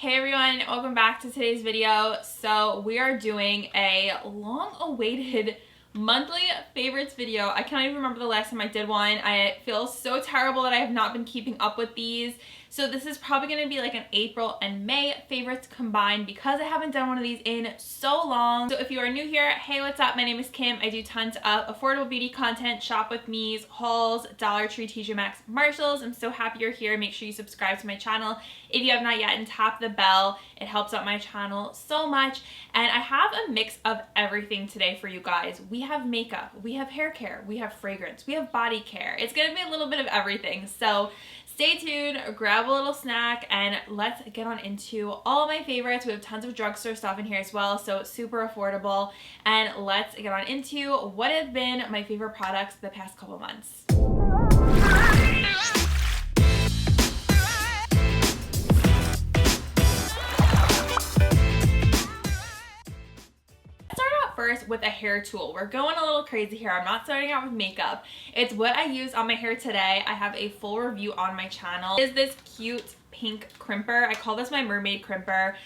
Hey everyone, welcome back to today's video. So we are doing a long-awaited monthly favorites video. I can't even remember the last time I did one. I feel so terrible that I have not been keeping up with these. So this is probably going to be like an April and May favorites combined because I haven't done one of these in so long. So if you are new here, hey, what's up? My name is Kim. I do tons of affordable beauty content, shop with me's, hauls, Dollar Tree, TJ Maxx, Marshalls. I'm so happy you're here. Make sure you subscribe to my channel if you have not yet and tap the bell. It helps out my channel so much. And I have a mix of everything today for you guys. We have makeup, we have hair care, we have fragrance, we have body care. It's going to be a little bit of everything. So stay tuned, grab a little snack, and let's get on into all of my favorites. We have tons of drugstore stuff in here as well, so super affordable. And let's get on into what have been my favorite products the past couple months. First with a hair tool. We're going a little crazy here. I'm not starting out with makeup. It's what I use on my hair today. I have a full review on my channel. It is this cute pink crimper. I call this my mermaid crimper.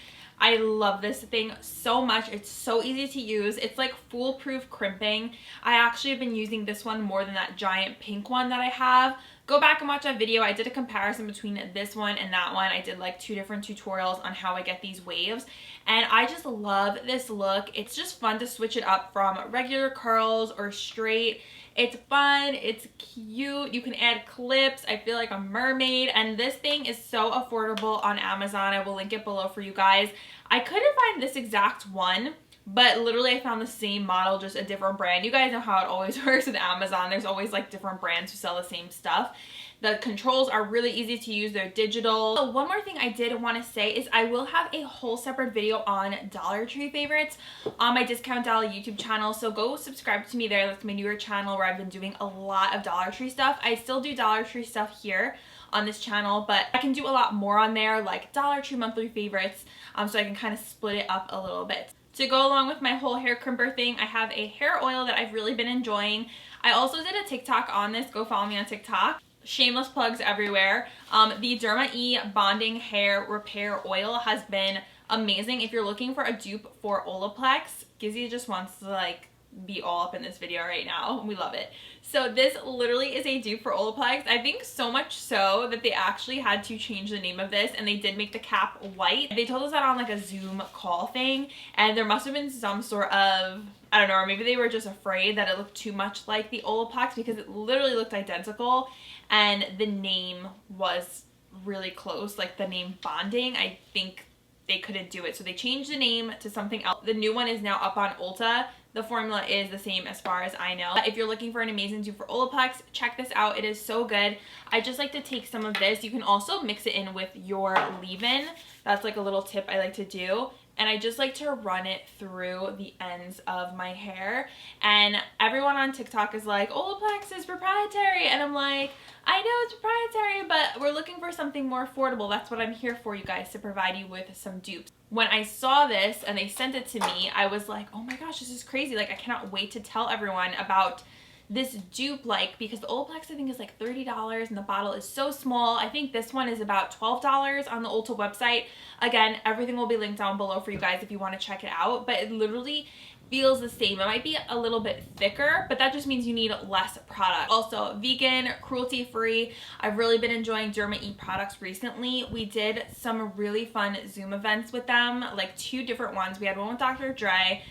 I love this thing so much. It's so easy to use. It's like foolproof crimping. I actually have been using this one more than that giant pink one that I have. Go back and watch that video. I did a comparison between this one and that one. I did like 2 different tutorials on how I get these waves. And I just love this look. It's just fun to switch it up from regular curls or straight. It's fun, it's cute, you can add clips. I feel like a mermaid, and this thing is so affordable on Amazon. I will link it below for you guys. I couldn't find this exact one, but literally I found the same model, just a different brand. You guys know how it always works with Amazon. There's always like different brands who sell the same stuff. The controls are really easy to use. They're digital. So one more thing I did want to say is I will have a whole separate video on Dollar Tree favorites on my Discount Dollar YouTube channel. So go subscribe to me there. That's my newer channel where I've been doing a lot of Dollar Tree stuff. I still do Dollar Tree stuff here on this channel, but I can do a lot more on there, like Dollar Tree monthly favorites, so I can kind of split it up a little bit. To go along with my whole hair crimper thing, I have a hair oil that I've really been enjoying. I also did a TikTok on this. Go follow me on TikTok. Shameless plugs everywhere. The Derma E Bonding Hair Repair Oil has been amazing. If you're looking for a dupe for Olaplex, Gizzy just wants to like be all up in this video right now. We love it. So this literally is a dupe for Olaplex. I think so much so that they actually had to change the name of this, and they did make the cap white. They told us that on like a Zoom call thing, and there must have been some sort of, I don't know, or maybe they were just afraid that it looked too much like the Olaplex because it literally looked identical and the name was really close, like the name Bonding. I think they couldn't do it, so they changed the name to something else. The new one is now up on Ulta. The formula is the same as far as I know. If you're looking for an amazing dupe for Olaplex, check this out. It is so good. I just like to take some of this. You can also mix it in with your leave-in. That's like a little tip I like to do. And I just like to run it through the ends of my hair. And everyone on TikTok is like, Olaplex is proprietary. And I'm like, I know it's proprietary, but we're looking for something more affordable. That's what I'm here for, you guys, to provide you with some dupes. When I saw this and they sent it to me, I was like, oh my gosh, this is crazy. Like, I cannot wait to tell everyone about this dupe, like, because the Olaplex I think is like $30 and the bottle is so small. I think this one is about $12 on the Ulta website. Again, everything will be linked down below for you guys if you want to check it out, but it literally feels the same. It might be a little bit thicker, but that just means you need less product. Also vegan, cruelty free. I've really been enjoying Derma E products recently. We did some really fun Zoom events with them, like 2 different ones. We had one with Dr. Dre,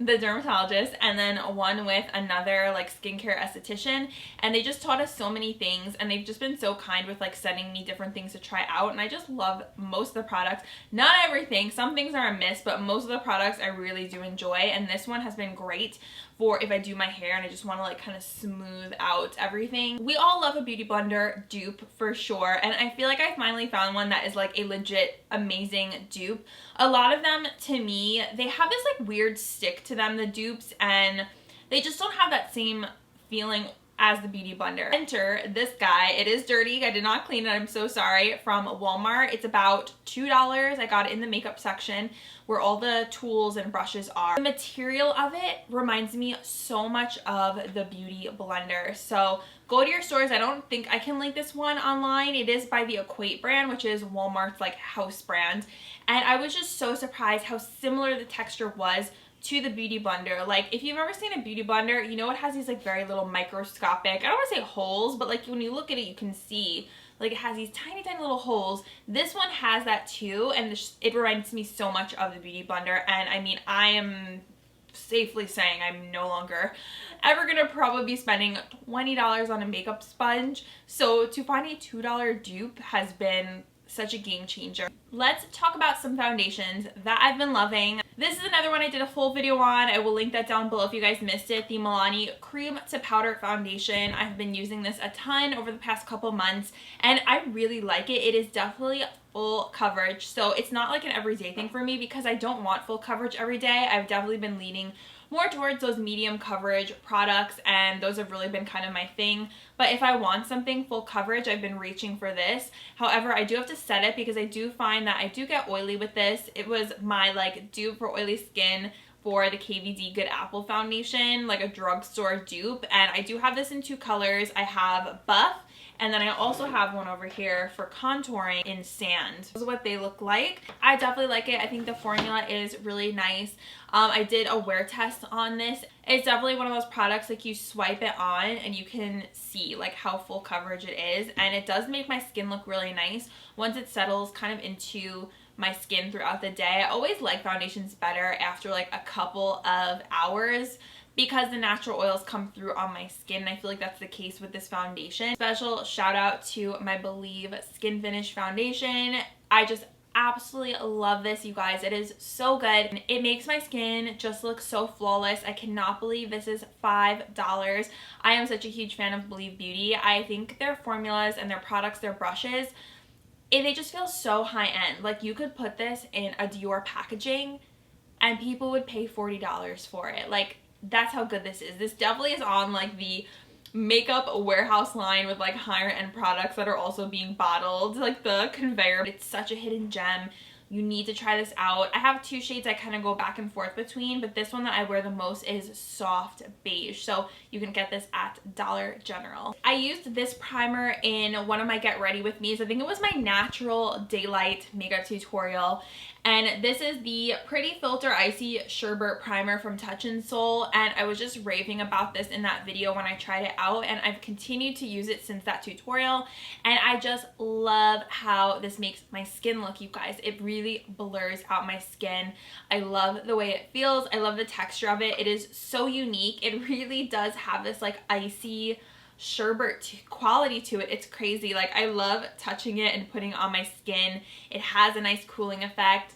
the dermatologist, and then one with another like skincare esthetician, and they just taught us so many things, and they've just been so kind with like sending me different things to try out, and I just love most of the products. Not everything, some things are a miss, but most of the products I really do enjoy, and this one has been great for if I do my hair and I just want to like kind of smooth out everything. We all love a beauty blender dupe for sure, and I feel like I finally found one that is like a legit amazing dupe. A lot of them, to me, they have this like weird stick to them, the dupes, and they just don't have that same feeling as the beauty blender. Enter this guy. It is dirty. I did not clean it. I'm so sorry. From Walmart. It's about $2. I got it in the makeup section where all the tools and brushes are. The material of it reminds me so much of the beauty blender. So go to your stores. I don't think I can link this one online. It is by the Equate brand, which is Walmart's like house brand. And I was just so surprised how similar the texture was to the beauty blender. Like if you've ever seen a beauty blender, you know it has these like very little microscopic, I don't want to say holes, but like when you look at it you can see like it has these tiny little holes. This one has that too, and it reminds me so much of the beauty blender. And I mean, I am safely saying I'm no longer ever gonna probably be spending $20 on a makeup sponge. So to find a $2 dupe has been such a game changer. Let's talk about some foundations that I've been loving. This is another one I did a full video on. I will link that down below if you guys missed it. The Milani Cream to Powder Foundation. I've been using this a ton over the past couple months and I really like it. It is definitely full coverage. So it's not like an everyday thing for me because I don't want full coverage every day. I've definitely been leaning more towards those medium coverage products, and those have really been kind of my thing. But if I want something full coverage, I've been reaching for this. However, I do have to set it because I do find that I do get oily with this. It was my like dupe for oily skin for the KVD Good Apple foundation, like a drugstore dupe, and I do have this in two colors. I have Buff, and then I also have one over here for contouring in Sand. This is what they look like. I definitely like it. I think the formula is really nice. I did a wear test on this. It's definitely one of those products like you swipe it on and you can see like how full coverage it is, and it does make my skin look really nice once it settles kind of into my skin throughout the day. I always like foundations better after like a couple of hours because the natural oils come through on my skin, and I feel like that's the case with this foundation. Special shout out to my Believe Skin Finish foundation. I just absolutely love this, you guys. It is so good. It makes my skin just look so flawless. I cannot believe this is $5. I am such a huge fan of Believe Beauty. I think their formulas and their products, their brushes, they just feel so high end. Like you could put this in a Dior packaging and people would pay $40 for it. Like that's how good this is. This definitely is on like the makeup warehouse line with like higher end products that are also being bottled, like the conveyor. It's such a hidden gem. You need to try this out. I have two shades I kind of go back and forth between, but this one that I wear the most is soft beige, so you can get this at Dollar General. I used this primer in one of my get ready with me's. I think it was my Natural Daylight makeup tutorial, and this is the Pretty Filter Icy Sherbet Primer from Touch in Sol, and I was just raving about this in that video when I tried it out, and I've continued to use it since that tutorial, and I just love how this makes my skin look, you guys. It really blurs out my skin. I love the way it feels. I love the texture of it. It is so unique. It really does have this like icy sherbet quality to it. It's crazy. Like I love touching it and putting it on my skin. It has a nice cooling effect.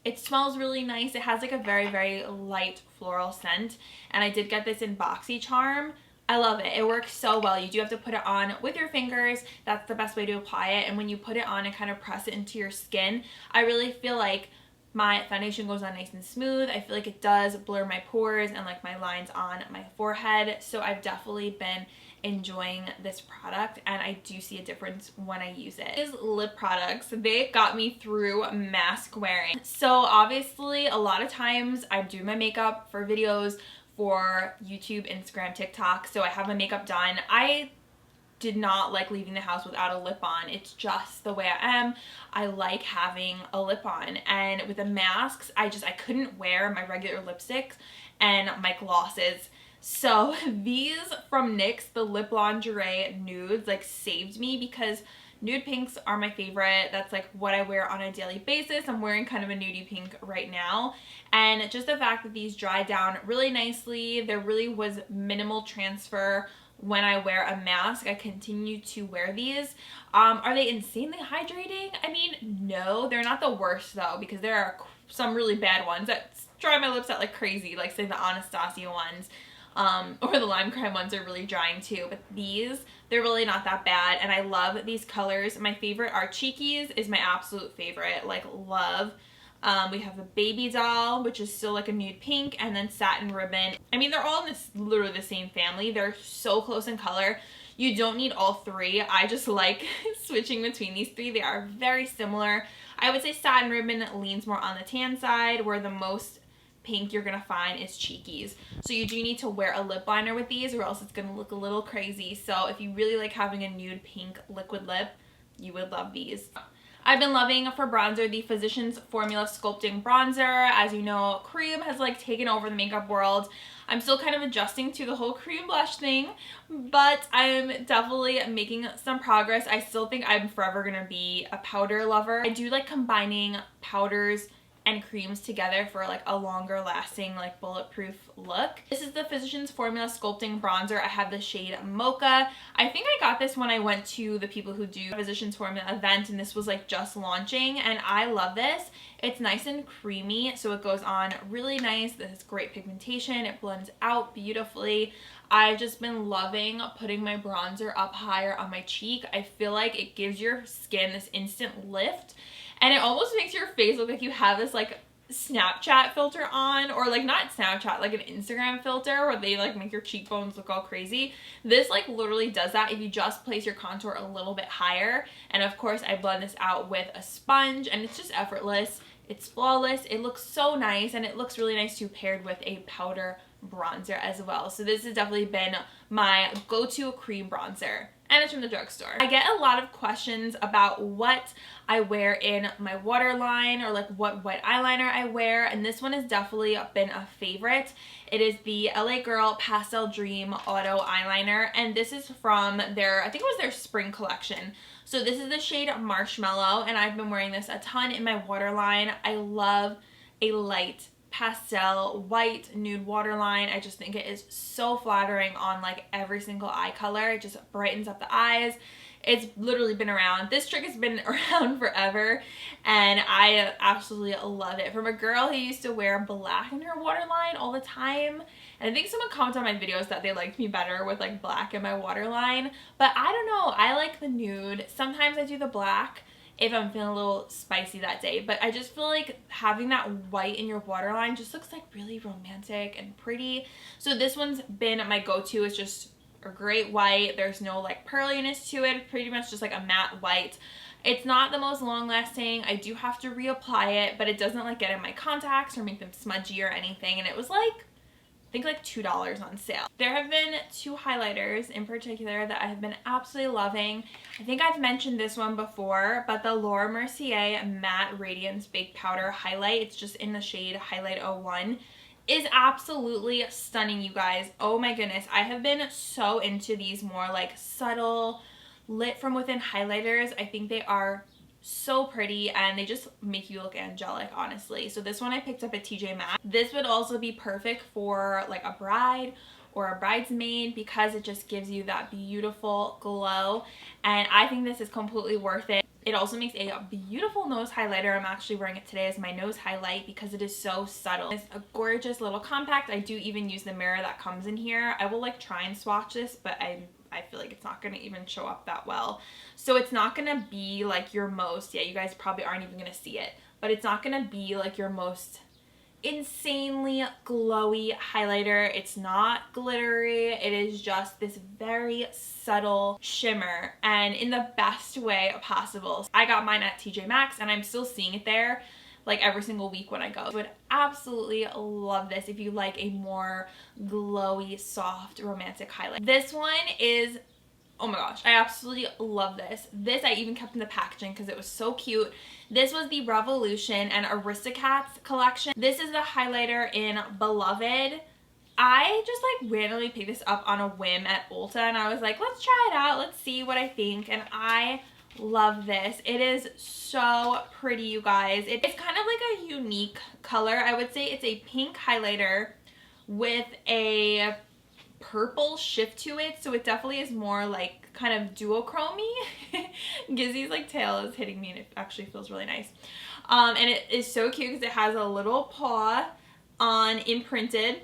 It smells really nice. It has like a very light floral scent, and I did get this in BoxyCharm. I love it. It works so well. You do have to put it on with your fingers. That's the best way to apply it. And when you put it on and kind of press it into your skin, I really feel like my foundation goes on nice and smooth. I feel like it does blur my pores and like my lines on my forehead. So I've definitely been enjoying this product, and I do see a difference when I use it. These lip products, they got me through mask wearing. So obviously a lot of times I do my makeup for videos for YouTube, Instagram, TikTok, so I have my makeup done. I did not like leaving the house without a lip on. It's just the way I am. I like having a lip on, and with the masks I couldn't wear my regular lipsticks and my glosses. So these from NYX, the Lip Lingerie nudes, like saved me because nude pinks are my favorite. That's like what I wear on a daily basis. I'm wearing kind of a nudie pink right now, and just the fact that these dry down really nicely. There really was minimal transfer when I wear a mask. I continue to wear these. Are they insanely hydrating? I mean, no, they're not the worst though, because there are some really bad ones that dry my lips out like crazy, like say the Anastasia ones. Or the lime crime ones are really drying too, but these, they're really not that bad, and I love these colors. My favorite are Cheekies, is my absolute favorite, like love We have the baby doll, which is still like a nude pink, and then satin ribbon. I mean, they're all in this literally the same family. They're so close in color. You don't need all three. I just like switching between these three. They are very similar. I would say satin ribbon leans more on the tan side, where the most pink you're gonna find is cheekies. So you do need to wear a lip liner with these, or else it's gonna look a little crazy. So if you really like having a nude pink liquid lip, you would love these. I've been loving for bronzer the Physicians Formula Sculpting Bronzer. As you know, cream has like taken over the makeup world. I'm still kind of adjusting to the whole cream blush thing, but I'm definitely making some progress. I still think I'm forever gonna be a powder lover. I do like combining powders and creams together for like a longer lasting like bulletproof look. This is the Physicians Formula Sculpting Bronzer. I have the shade Mocha. I think I got this when I went to the People Who Do Physicians Formula event, and this was like just launching, and I love this. It's nice and creamy, so it goes on really nice. This is great pigmentation. It blends out beautifully. I've just been loving putting my bronzer up higher on my cheek. I feel like it gives your skin this instant lift, and it almost makes your face look like you have this like Snapchat filter on, or like not Snapchat, like an Instagram filter where they like make your cheekbones look all crazy. This like literally does that if you just place your contour a little bit higher. And of course I blend this out with a sponge, and it's just effortless. It's flawless. It looks so nice, and it looks really nice too paired with a powder bronzer as well. So this has definitely been my go-to cream bronzer, and it's from the drugstore. I get a lot of questions about what I wear in my waterline, or like what wet eyeliner I wear, and this one has definitely been a favorite. It is the LA Girl Pastel Dream Auto Eyeliner, and this is from their, I think it was their spring collection. So this is the shade Marshmallow, and I've been wearing this a ton in my waterline. I love a light pastel white nude waterline. I just think it is so flattering on like every single eye color. It just brightens up the eyes. It's literally been around. This trick has been around forever, and I absolutely love it. From a girl who used to wear black in her waterline all the time, and I think someone commented on my videos that they liked me better with like black in my waterline, but I don't know. I like the nude. Sometimes I do the black if I'm feeling a little spicy that day, but I just feel like having that white in your waterline just looks like really romantic and pretty. So this one's been my go-to. It's just a great white. There's no like pearliness to it. Pretty much just like a matte white. It's not the most long lasting. I do have to reapply it, but it doesn't like get in my contacts or make them smudgy or anything. And it was like, I think like $2 on sale. There have been two highlighters in particular that I have been absolutely loving. I think I've mentioned this one before, but the Laura Mercier Matte Radiance Baked Powder Highlight, it's just in the shade Highlight 01, is absolutely stunning, you guys. Oh my goodness. I have been so into these more like subtle lit from within highlighters. I think they are so pretty, and they just make you look angelic, honestly. So this one I picked up at TJ Maxx. This would also be perfect for like a bride or a bridesmaid, because it just gives you that beautiful glow, and I think this is completely worth it. It also makes a beautiful nose highlighter. I'm actually wearing it today as my nose highlight because it is so subtle. It's a gorgeous little compact. I do even use the mirror that comes in here. I will like try and swatch this, but I feel like it's not going to even show up that well. So it's not going to be like your most, yeah, you guys probably aren't even going to see it, but it's not going to be like your most insanely glowy highlighter. It's not glittery. It is just this very subtle shimmer, and in the best way possible. I got mine at TJ Maxx, and I'm still seeing it there like every single week when I go. I would absolutely love this if you like a more glowy, soft, romantic highlight. This one is, oh my gosh, I absolutely love this. This I even kept in the packaging because it was so cute. This was the Revolution and Aristocats collection. This is the highlighter in Beloved. I just like randomly picked this up on a whim at Ulta, and I was like, let's try it out. Let's see what I think. And I love this. It is so pretty, you guys. It's kind of like a unique color. I would say it's a pink highlighter with a purple shift to it, so it definitely is more like kind of duochrome-y. Gizzy's like tail is hitting me, and it actually feels really nice. And it is so cute because it has a little paw on imprinted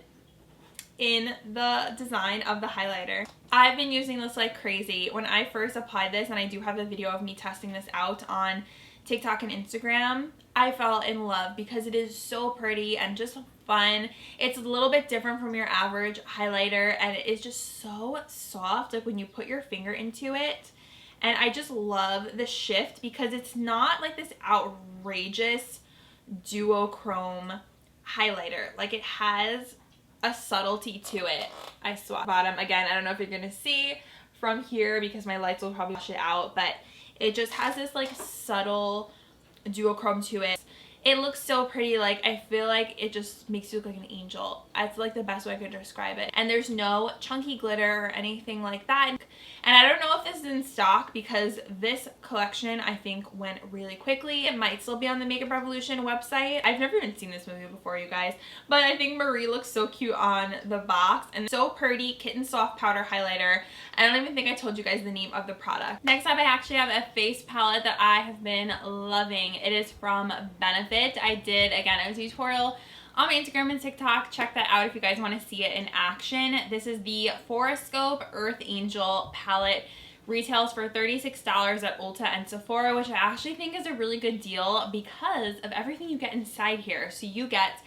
in the design of the highlighter. I've been using this like crazy. When I first applied this, and I do have a video of me testing this out on TikTok and Instagram, I fell in love because it is so pretty and just fun. It's a little bit different from your average highlighter, and it is just so soft, like when you put your finger into it. And I just love the shift because it's not like this outrageous duochrome highlighter. Like, it has a subtlety to it. I swap bottom again. I don't know if you're gonna see from here because my lights will probably wash it out, but it just has this like subtle duochrome to it. It looks so pretty. Like, I feel like it just makes you look like an angel. That's like the best way I could describe it. And there's no chunky glitter or anything like that. And I don't know if this is in stock because this collection I think went really quickly. It might still be on the Makeup Revolution website. I've never even seen this movie before, you guys, but I think Marie looks so cute on the box. And so pretty. Kitten Soft Powder Highlighter. I don't even think I told you guys the name of the product. Next up, I actually have a face palette that I have been loving. It is from Benefit. I did, again, a tutorial on my Instagram and TikTok. Check that out if you guys want to see it in action. This is the Horoscope Earth Angel palette. Retails for $36 at Ulta and Sephora, which I actually think is a really good deal because of everything you get inside here. So you get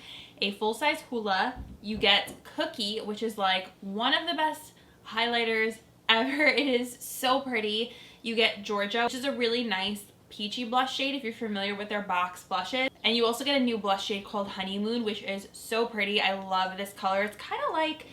a full-size Hoola, you get Cookie, which is like one of the best highlighters ever. It is so pretty. You get Georgia, which is a really nice peachy blush shade if you're familiar with their box blushes. And you also get a new blush shade called Honeymoon, which is so pretty. I love this color. It's kind of like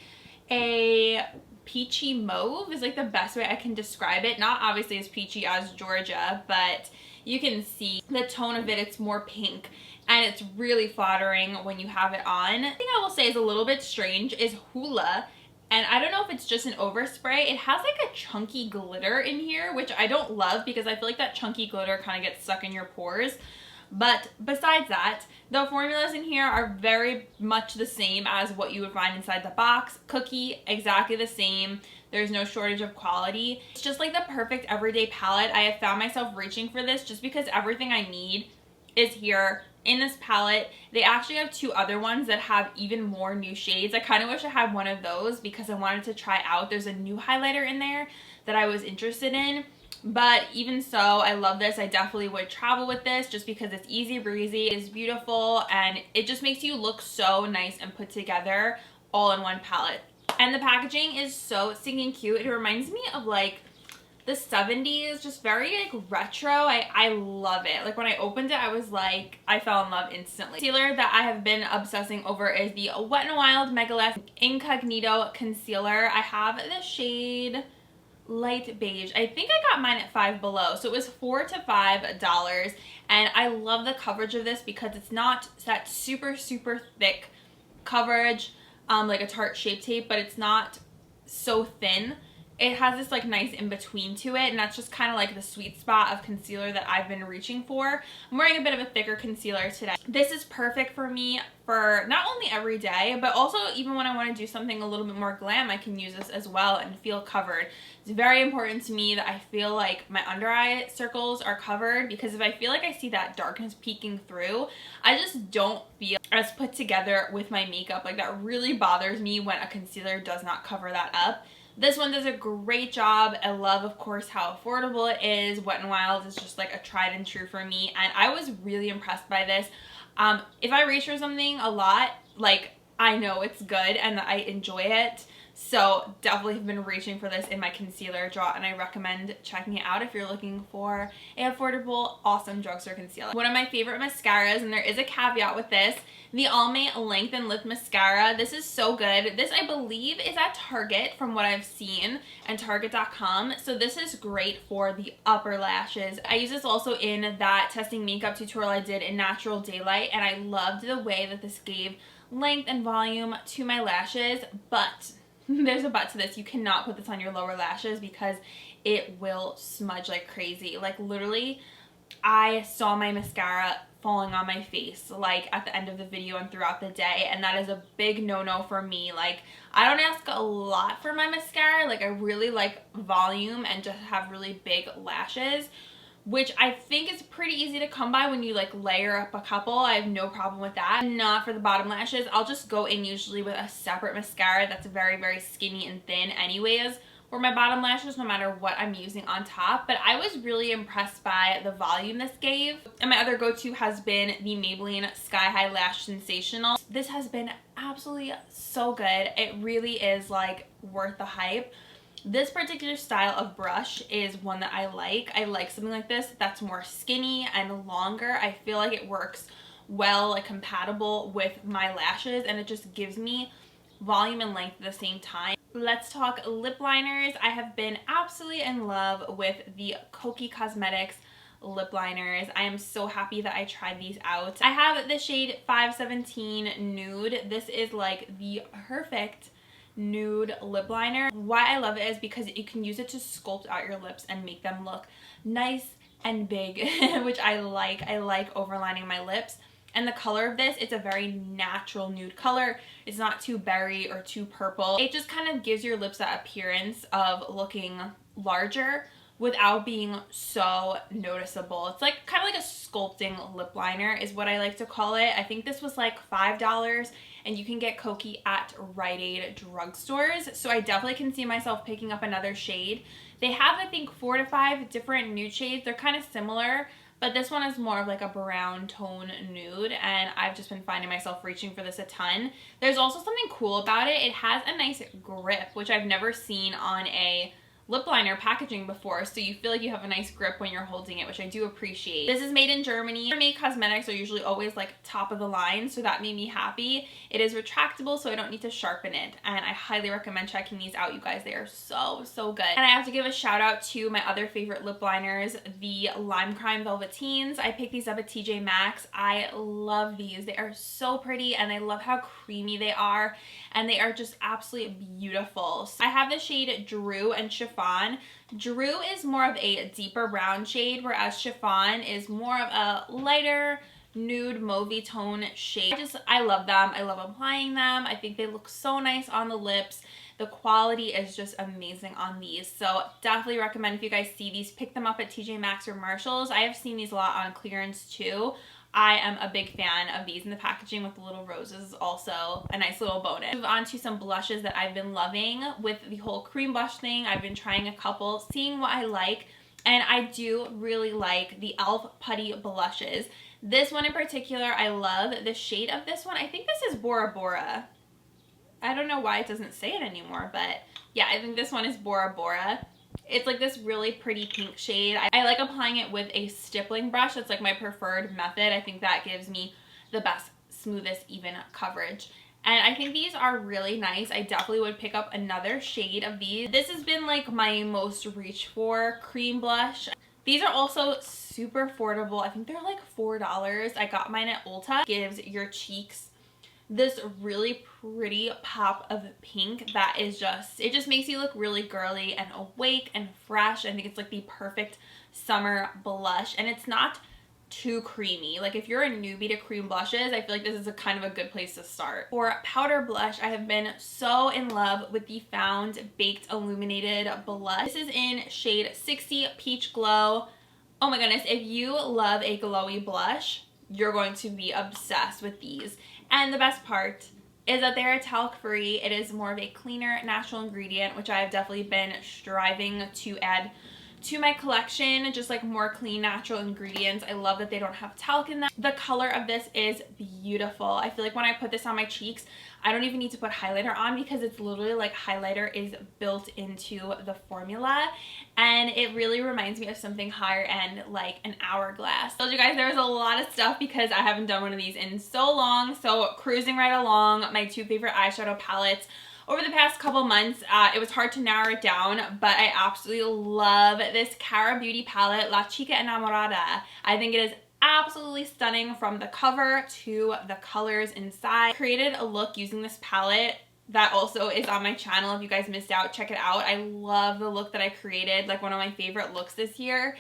a peachy mauve is like the best way I can describe it. Not obviously as peachy as Georgia, but you can see the tone of it. It's more pink and it's really flattering when you have it on. The thing I will say is a little bit strange is Hoola. And I don't know if it's just an overspray. It has like a chunky glitter in here, which I don't love because I feel like that chunky glitter kind of gets stuck in your pores. But besides that, the formulas in here are very much the same as what you would find inside the box. Cookie, exactly the same. There's no shortage of quality. It's just like the perfect everyday palette. I have found myself reaching for this just because everything I need is here in this palette. They actually have two other ones that have even more new shades. I kind of wish I had one of those because I wanted to try out. There's a new highlighter in there that I was interested in. But even so, I love this. I definitely would travel with this just because it's easy breezy, it's beautiful, and it just makes you look so nice and put together all in one palette. And the packaging is so stinking cute. It reminds me of like the 70s, just very like retro. I love it. Like when I opened it, I was like, I fell in love instantly. Concealer that I have been obsessing over is the Wet n Wild Megalith Incognito Concealer. I have the shade light beige. I think I got mine at Five Below, so it was $4 to $5, and I love the coverage of this because it's not that super thick coverage like a Tarte Shape Tape, but it's not so thin. It has this like nice in between to it, and that's just kind of like the sweet spot of concealer that I've been reaching for. I'm wearing a bit of a thicker concealer today. This is perfect for me for not only every day, but also even when I want to do something a little bit more glam, I can use this as well and feel covered. It's very important to me that I feel like my under eye circles are covered, because if I feel like I see that darkness peeking through, I just don't feel as put together with my makeup. Like, that really bothers me when a concealer does not cover that up. This one does a great job. I love, of course, how affordable it is. Wet n Wild is just like a tried and true for me, and I was really impressed by this. If I reach for something a lot, like, I know it's good and I enjoy it. So definitely have been reaching for this in my concealer drawer, and I recommend checking it out if you're looking for an affordable, awesome drugstore concealer. One of my favorite mascaras, and there is a caveat with this, the Almay Length and Lift Mascara. This is so good. This, I believe, is at Target from what I've seen, and Target.com. So this is great for the upper lashes. I use this also in that testing makeup tutorial I did in Natural Daylight, and I loved the way that this gave length and volume to my lashes, but there's a but to this. You cannot put this on your lower lashes because it will smudge like crazy. Like, literally, I saw my mascara falling on my face like at the end of the video and throughout the day, and that is a big no-no for me. Like, I don't ask a lot for my mascara. Like, I really like volume and just have really big lashes, which I think is pretty easy to come by when you like layer up a couple. I have no problem with that. Not for the bottom lashes. I'll just go in usually with a separate mascara that's very skinny and thin anyways, for my bottom lashes no matter what I'm using on top, but I was really impressed by the volume this gave. And my other go-to has been the Maybelline Sky High Lash Sensational. This has been absolutely so good. It really is like worth the hype. This particular style of brush is one that I like. I like something like this that's more skinny and longer. I feel like it works well, like compatible with my lashes, and it just gives me volume and length at the same time. Let's talk lip liners. I have been absolutely in love with the Kokie Cosmetics lip liners. I am so happy that I tried these out. I have the shade 517 Nude. This is like the perfect nude lip liner. Why I love it is because you can use it to sculpt out your lips and make them look nice and big, which I like. I like overlining my lips. And the color of this, it's a very natural nude color. It's not too berry or too purple. It just kind of gives your lips that appearance of looking larger without being so noticeable. It's like kind of like a sculpting lip liner is what I like to call it. I think this was like $5 and you can get Kokie at Rite Aid drugstores. So I definitely can see myself picking up another shade. They have, I think, 4 to 5 different nude shades. They're kind of similar, but this one is more of like a brown tone nude, and I've just been finding myself reaching for this a ton. There's also something cool about it. It has a nice grip, which I've never seen on a lip liner packaging before, so you feel like you have a nice grip when you're holding it, which I do appreciate. This is made in Germany. Made cosmetics are usually always like top of the line, so that made me happy. It is retractable, so I don't need to sharpen it, and I highly recommend checking these out, you guys. They are so good. And I have to give a shout out to my other favorite lip liners, the Lime Crime Velveteens. I picked these up at TJ Maxx. I love these. They are so pretty, and I love how creamy they are, and they are just absolutely beautiful. So I have the shade Drew and Chiffon. Drew is more of a deeper brown shade, whereas Chiffon is more of a lighter nude mauvey tone shade. I love them. I love applying them. I think they look so nice on the lips. The quality is just amazing on these. So definitely recommend, if you guys see these, pick them up at TJ Maxx or Marshalls. I have seen these a lot on clearance too. I am a big fan of these, and the packaging with the little roses is also a nice little bonus. Move on to some blushes that I've been loving with the whole cream blush thing. I've been trying a couple, seeing what I like, and I do really like the e.l.f. Putty blushes. This one in particular, I love the shade of this one. I think this is Bora Bora. I don't know why it doesn't say it anymore, but yeah, I think this one is Bora Bora. It's like this really pretty pink shade. I like applying it with a stippling brush. That's like my preferred method. I think that gives me the best, smoothest, even coverage. And I think these are really nice. I definitely would pick up another shade of these. This has been like my most reach for cream blush. These are also super affordable. I think they're like $4. I got mine at Ulta. Gives your cheeks this really pretty pop of pink that is just, it just makes you look really girly and awake and fresh. I think it's like the perfect summer blush, and it's not too creamy. Like if you're a newbie to cream blushes, I feel like this is a kind of a good place to start. For powder blush, I have been so in love with the Found Baked Illuminated Blush. This is in shade 60 Peach Glow. Oh my goodness, if you love a glowy blush, you're going to be obsessed with these. And the best part is that they're talc free. It is more of a cleaner natural ingredient, which I have definitely been striving to add to my collection, just like more clean natural ingredients. I love that they don't have talc in them. The color of this is beautiful. I feel like when I put this on my cheeks, I don't even need to put highlighter on because it's literally like highlighter is built into the formula, and it really reminds me of something higher end like an Hourglass. I told you guys there was a lot of stuff because I haven't done one of these in so long, so cruising right along. My two favorite eyeshadow palettes over the past couple months, it was hard to narrow it down, but I absolutely love this Cara Beauty palette, La Chica Enamorada. I think it is absolutely stunning from the cover to the colors inside. I created a look using this palette that also is on my channel. If you guys missed out, check it out. I love the look that I created, like one of my favorite looks this year.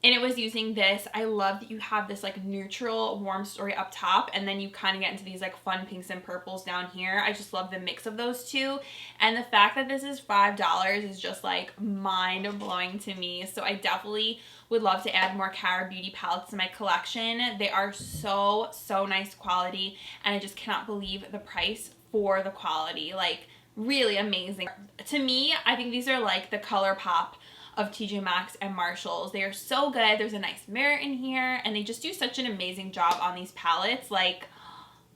And it was using this. I love that you have this like neutral warm story up top, and then you kind of get into these like fun pinks and purples down here. I just love the mix of those two. And the fact that this is $5 is just like mind blowing to me. So I definitely would love to add more Cara Beauty palettes to my collection. They are so nice quality, and I just cannot believe the price for the quality. Like really amazing. To me, I think these are like the color pop of TJ Maxx and Marshalls. They are so good. There's a nice mirror in here, and they just do such an amazing job on these palettes. Like,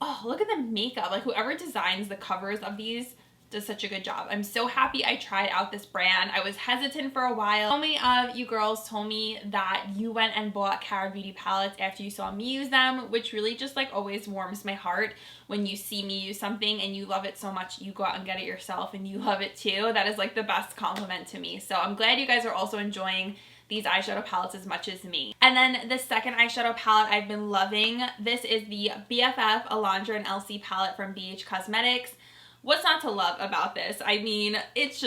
oh, look at the makeup. Like, whoever designs the covers of these does such a good job. I'm so happy I tried out this brand. I was hesitant for a while. So many of you girls told me that you went and bought Cara Beauty palettes after you saw me use them, which really just like always warms my heart when you see me use something and you love it so much you go out and get it yourself and you love it too. That is like the best compliment to me. So I'm glad you guys are also enjoying these eyeshadow palettes as much as me. And then the second eyeshadow palette I've been loving, this is the BFF Alondra and LC palette from BH Cosmetics. What's not to love about this? I mean, it's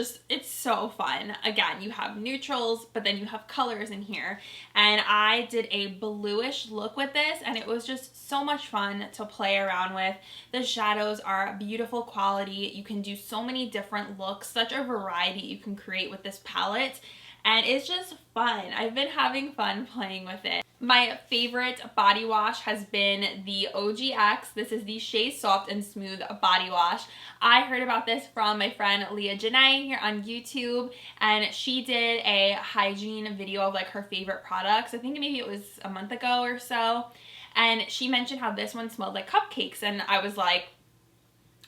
so fun. Again, you have neutrals, but then you have colors in here. And I did a bluish look with this, and it was just so much fun to play around with. The shadows are beautiful quality. You can do so many different looks, such a variety you can create with this palette. And it's just fun. I've been having fun playing with it. My favorite body wash has been the OGX. This is the Shea Soft and Smooth Body Wash. I heard about this from my friend Leah Janae here on YouTube, and she did a hygiene video of like her favorite products. I think maybe it was a month ago or so. And she mentioned how this one smelled like cupcakes, and I was like,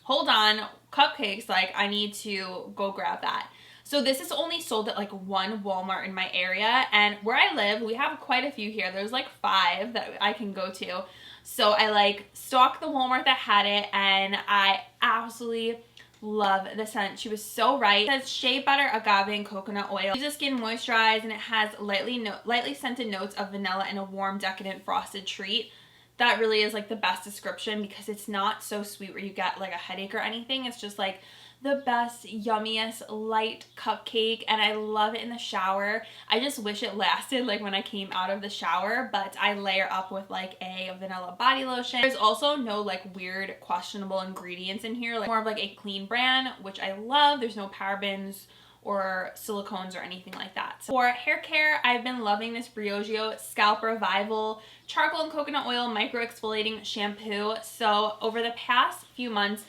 hold on, cupcakes, like I need to go grab that. So this is only sold at like one Walmart in my area, and where I live, we have quite a few here. There's like 5 that I can go to. So I like stalked the Walmart that had it, and I absolutely love the scent. She was so right. It says shea butter, agave, and coconut oil. Leaves the skin moisturized, and it has lightly scented notes of vanilla and a warm, decadent frosted treat. That really is like the best description because it's not so sweet where you get like a headache or anything. It's just like the best, yummiest, light cupcake, and I love it in the shower. I just wish it lasted like when I came out of the shower, but I layer up with like a vanilla body lotion. There's also no like weird questionable ingredients in here, like more of like a clean brand, which I love. There's no parabens or silicones or anything like that. So for hair care, I've been loving this Briogeo Scalp Revival Charcoal and Coconut Oil Micro Exfoliating Shampoo. So over the past few months,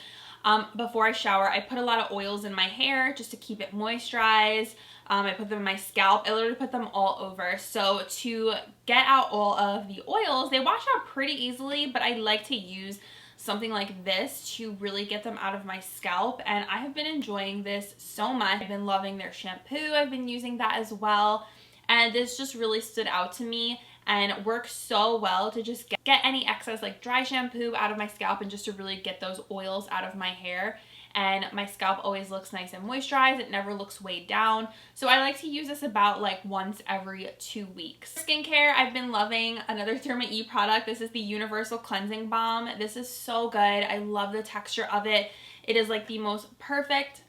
before I shower, I put a lot of oils in my hair just to keep it moisturized. I put them in my scalp. I literally put them all over. So to get out all of the oils, they wash out pretty easily, but I like to use something like this to really get them out of my scalp, and I have been enjoying this so much. I've been loving their shampoo. I've been using that as well, and this just really stood out to me and works so well to just get any excess like dry shampoo out of my scalp and just to really get those oils out of my hair. And my scalp always looks nice and moisturized. It never looks weighed down. So I like to use this about like once every 2 weeks. Skincare, I've been loving another Therma E product. This is the Universal Cleansing Balm. This is so good. I love the texture of it. It is like the most perfect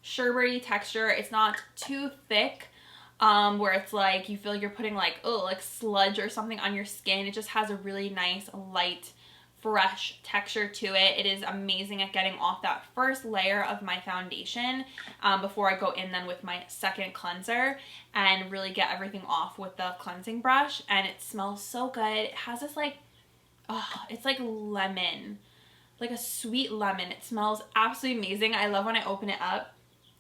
sherbety texture. It's not too thick, where it's like you feel like you're putting like sludge or something on your skin. It just has a really nice light fresh texture to it. It is amazing at getting off that first layer of my foundation before I go in then with my second cleanser and really get everything off with the cleansing brush. And it smells so good. It has this like, it's like lemon, like a sweet lemon. It smells absolutely amazing. I love when I open it up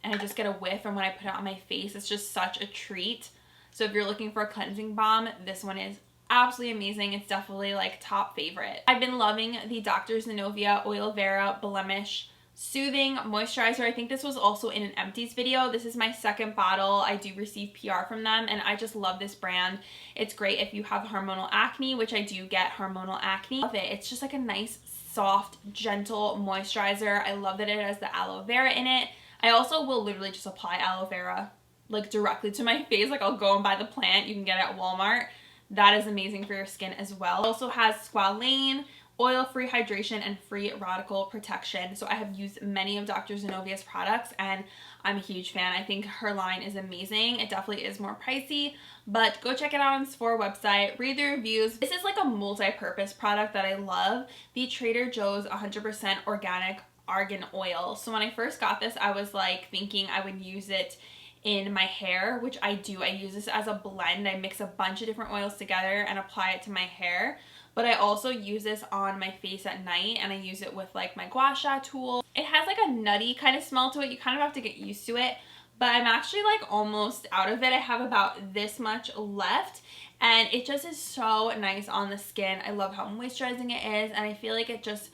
and I just get a whiff, and when I put it on my face, it's just such a treat. So if you're looking for a cleansing balm, this one is absolutely amazing. It's definitely like top favorite. I've been loving the Dr. Zenovia Oil Vera Blemish Soothing Moisturizer. I think this was also in an empties video. This is my second bottle. I do receive PR from them, and I just love this brand. It's great if you have hormonal acne, which I do get hormonal acne. Love it. It's just like a nice, soft, gentle moisturizer. I love that it has the aloe vera in it. I also will literally just apply aloe vera like directly to my face. Like I'll go and buy the plant. You can get it at Walmart. That is amazing for your skin as well. It also has squalane, oil-free hydration, and free radical protection. So I have used many of Dr. Zenovia's products, and I'm a huge fan. I think her line is amazing. It definitely is more pricey, but go check it out on the Sephora website. Read the reviews. This is like a multi-purpose product that I love. The Trader Joe's 100% organic argan oil. So when I first got this, I was like thinking I would use it in my hair, which I do. I use this as a blend. I mix a bunch of different oils together and apply it to my hair. but I also use this on my face at night, and I use it with like my gua sha tool. It has like a nutty kind of smell to it. You kind of have to get used to it, but I'm actually like almost out of it. I have about this much left, and it just is so nice on the skin. I love how moisturizing it is, and I feel like it just,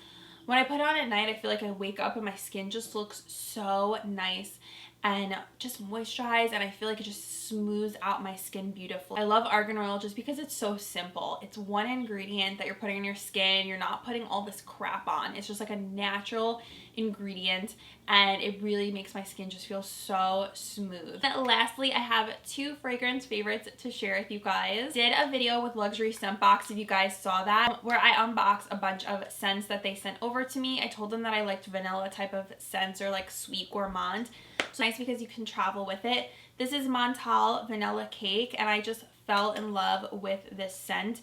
when I put it on at night, I feel like I wake up and my skin just looks so nice and just moisturized, and I feel like it just smooths out my skin beautifully. I love argan oil just because it's so simple. It's one ingredient that you're putting in your skin. You're not putting all this crap on. It's just like a natural ingredient, and it really makes my skin just feel so smooth. And lastly, I have 2 fragrance favorites to share with you guys. Did a video with Luxury Scent Box, if you guys saw that, where I unboxed a bunch of scents that they sent over to me. I told them that I liked vanilla type of scents or like sweet gourmand. So nice because you can travel with it. This is Montal Vanilla Cake, and I just fell in love with this scent.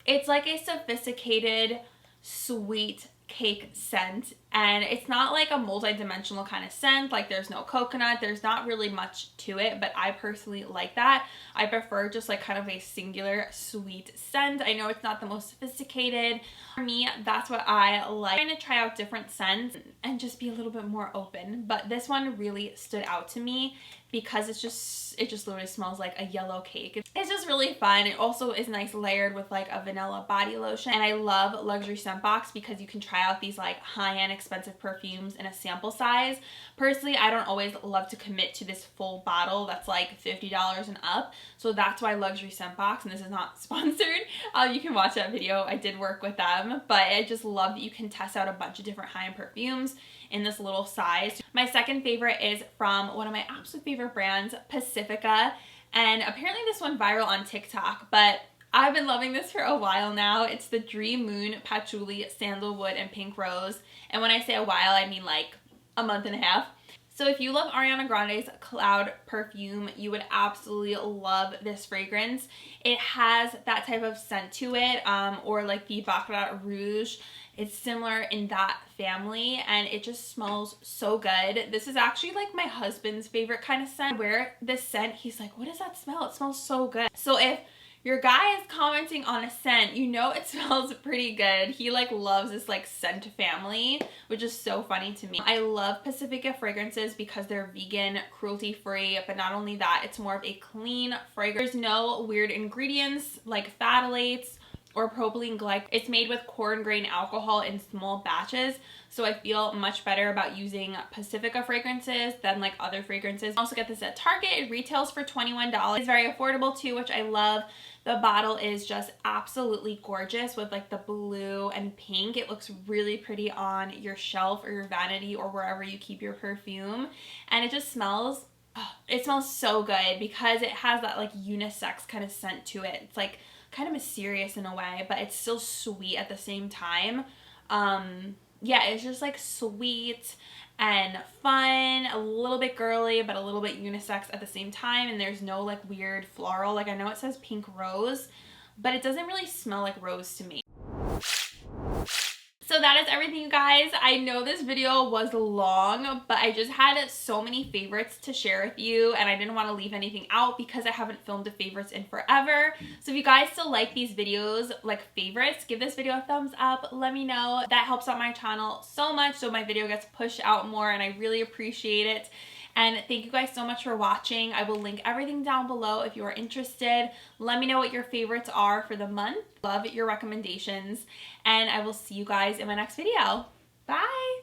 It's like a sophisticated sweet cake scent, and it's not like a multi-dimensional kind of scent. Like there's no coconut, there's not really much to it, but I personally like that. I prefer just like kind of a singular sweet scent. I know it's not the most sophisticated. For me, that's what I like. I'm trying to try out different scents and just be a little bit more open, but this one really stood out to me because it just literally smells like a yellow cake. It's just really fun. It also is nice layered with like a vanilla body lotion, and I love Luxury Scent Box because you can try out these like high-end expensive perfumes in a sample size. Personally, I don't always love to commit to this full bottle that's like $50 and up, so that's why Luxury Scent Box, and this is not sponsored, you can watch that video. I did work with them, but I just love that you can test out a bunch of different high-end perfumes in this little size. My second favorite is from one of my absolute favorite brands, Pacifica, and apparently this went viral on TikTok, but I've been loving this for a while now. It's the Dream Moon Patchouli Sandalwood and Pink Rose, and when I say a while, I mean like a month and a half. So if you love Ariana Grande's Cloud perfume, you would absolutely love this fragrance. It has that type of scent to it, or like the Baccarat Rouge. It's similar in that family, and it just smells so good. This is actually like my husband's favorite kind of scent. I wear this scent, he's like, what does that smell? It smells so good. So if your guy is commenting on a scent, you know it smells pretty good. He like loves this like scent family, which is so funny to me. I love Pacifica fragrances because they're vegan, cruelty-free, but not only that, it's more of a clean fragrance. There's no weird ingredients like phthalates or propylene glycol. It's made with corn grain alcohol in small batches, so I feel much better about using Pacifica fragrances than like other fragrances. I also get this at Target. It retails for $21. It's very affordable too, which I love. The bottle is just absolutely gorgeous with like the blue and pink. It looks really pretty on your shelf or your vanity or wherever you keep your perfume, and it just smells, oh, it smells so good because it has that like unisex kind of scent to it. It's like kind of mysterious in a way, but it's still sweet at the same time. Yeah, it's just like sweet and fun, a little bit girly, but a little bit unisex at the same time, and there's no like weird floral. Like I know it says pink rose, but it doesn't really smell like rose to me. So that is everything, you guys. I know this video was long, but I just had so many favorites to share with you, and I didn't want to leave anything out because I haven't filmed the favorites in forever. So if you guys still like these videos, like favorites, give this video a thumbs up. Let me know. That helps out my channel so much, so my video gets pushed out more, and I really appreciate it. And thank you guys so much for watching. I will link everything down below if you are interested. Let me know what your favorites are for the month. Love your recommendations. And I will see you guys in my next video. Bye!